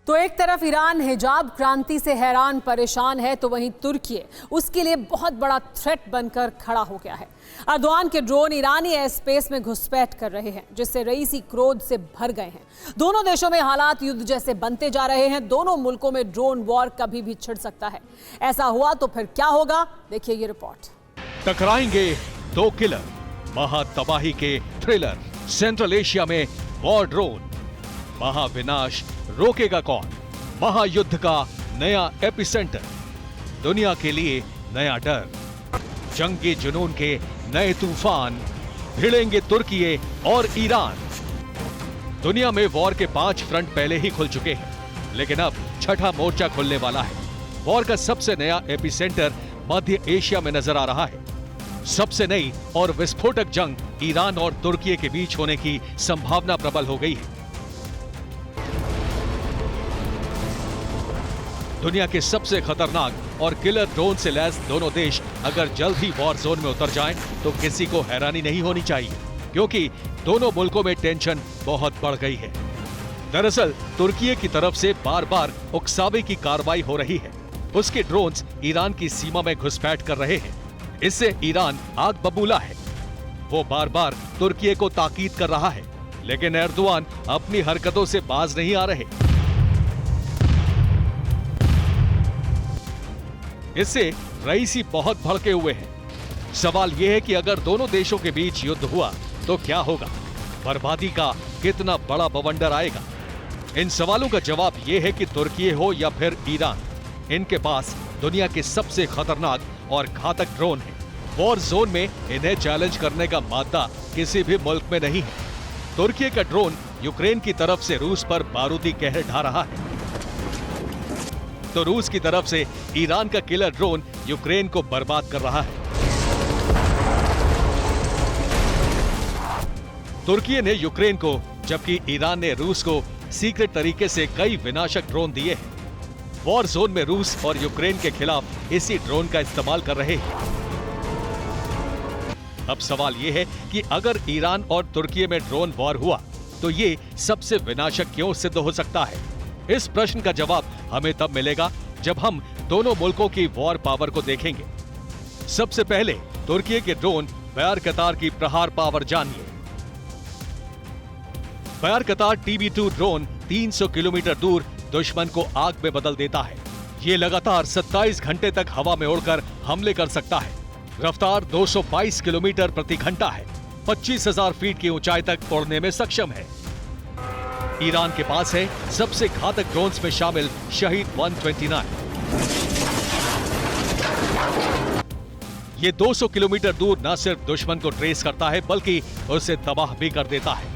तो एक तरफ ईरान हिजाब क्रांति से हैरान परेशान है, तो वहीं तुर्की उसके लिए बहुत बड़ा थ्रेट बनकर खड़ा हो गया है। अर्दोआन के ड्रोन ईरानी एयर स्पेस में घुसपैठ कर रहे हैं, जिससे रईसी क्रोध से भर गए हैं। दोनों देशों में हालात युद्ध जैसे बनते जा रहे हैं। दोनों मुल्कों में ड्रोन वॉर कभी भी छिड़ सकता है। ऐसा हुआ तो फिर क्या होगा, देखिए ये रिपोर्ट। टकराएंगे दो किलर, महातबाही के थ्रिलर। सेंट्रल एशिया में वॉर ड्रोन, महाविनाश रोकेगा कौन? महायुद्ध का नया एपिसेंटर, दुनिया के लिए नया डर। जंगी जुनून के नए तूफान, भिड़ेंगे तुर्की और ईरान। दुनिया में वॉर के 5 फ्रंट पहले ही खुल चुके हैं, लेकिन अब छठा मोर्चा खुलने वाला है। वॉर का सबसे नया एपिसेंटर मध्य एशिया में नजर आ रहा है। सबसे नई और विस्फोटक जंग ईरान और तुर्की के बीच होने की संभावना प्रबल हो गई है। दुनिया के सबसे खतरनाक और किलर ड्रोन से लैस दोनों देश अगर जल्द ही वॉर जोन में उतर जाएं, तो किसी को हैरानी नहीं होनी चाहिए, क्योंकि दोनों मुल्कों में टेंशन बहुत बढ़ गई है। दरअसल तुर्की की तरफ से बार बार उकसावे की कार्रवाई हो रही है। उसके ड्रोन्स ईरान की सीमा में घुसपैठ कर रहे हैं। इससे ईरान आग बबूला है। वो बार बार तुर्की को ताकीद कर रहा है, लेकिन एर्दोआन अपनी हरकतों से बाज नहीं आ रहे। इससे रईसी बहुत भड़के हुए हैं। सवाल यह है कि अगर दोनों देशों के बीच युद्ध हुआ तो क्या होगा? बर्बादी का कितना बड़ा बवंडर आएगा? इन सवालों का जवाब यह है कि तुर्की हो या फिर ईरान, इनके पास दुनिया के सबसे खतरनाक और घातक ड्रोन है। वॉर जोन में इन्हें चैलेंज करने का मादा किसी भी मुल्क में नहीं है। तुर्की का ड्रोन यूक्रेन की तरफ से रूस पर बारूदी कहर ढा रहा है, तो रूस की तरफ से ईरान का किलर ड्रोन यूक्रेन को बर्बाद कर रहा है। तुर्की ने यूक्रेन को, जबकि ईरान ने रूस को सीक्रेट तरीके से कई विनाशक ड्रोन दिए हैं। वॉर जोन में रूस और यूक्रेन के खिलाफ इसी ड्रोन का इस्तेमाल कर रहे हैं। अब सवाल यह है कि अगर ईरान और तुर्की में ड्रोन वॉर हुआ तो ये सबसे विनाशक क्यों सिद्ध हो सकता है? इस प्रश्न का जवाब हमें तब मिलेगा जब हम दोनों मुल्कों की वॉर पावर को देखेंगे। सबसे पहले तुर्की के ड्रोन बायरकतार की प्रहार पावर जानिए। बायरकतार TB2 ड्रोन 300 किलोमीटर दूर दुश्मन को आग में बदल देता है। ये लगातार 27 घंटे तक हवा में उड़कर हमले कर सकता है। रफ्तार 222 किलोमीटर प्रति घंटा है। 25,000 फीट की ऊंचाई तक उड़ने में सक्षम है। ईरान के पास है सबसे घातक ड्रोन्स में शामिल शहीद 129। ये 200 किलोमीटर दूर न सिर्फ दुश्मन को ट्रेस करता है, बल्कि उसे तबाह भी कर देता है।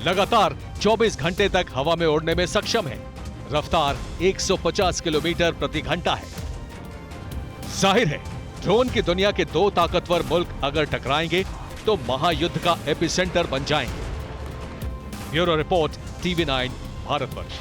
लगातार 24 घंटे तक हवा में उड़ने में सक्षम है। रफ्तार 150 किलोमीटर प्रति घंटा है। जाहिर है, ड्रोन की दुनिया के दो ताकतवर मुल्क अगर टकराएंगे तो महायुद्ध का एपिसेंटर बन जाएंगे। Bureau report, TV9 Bharatvarsh.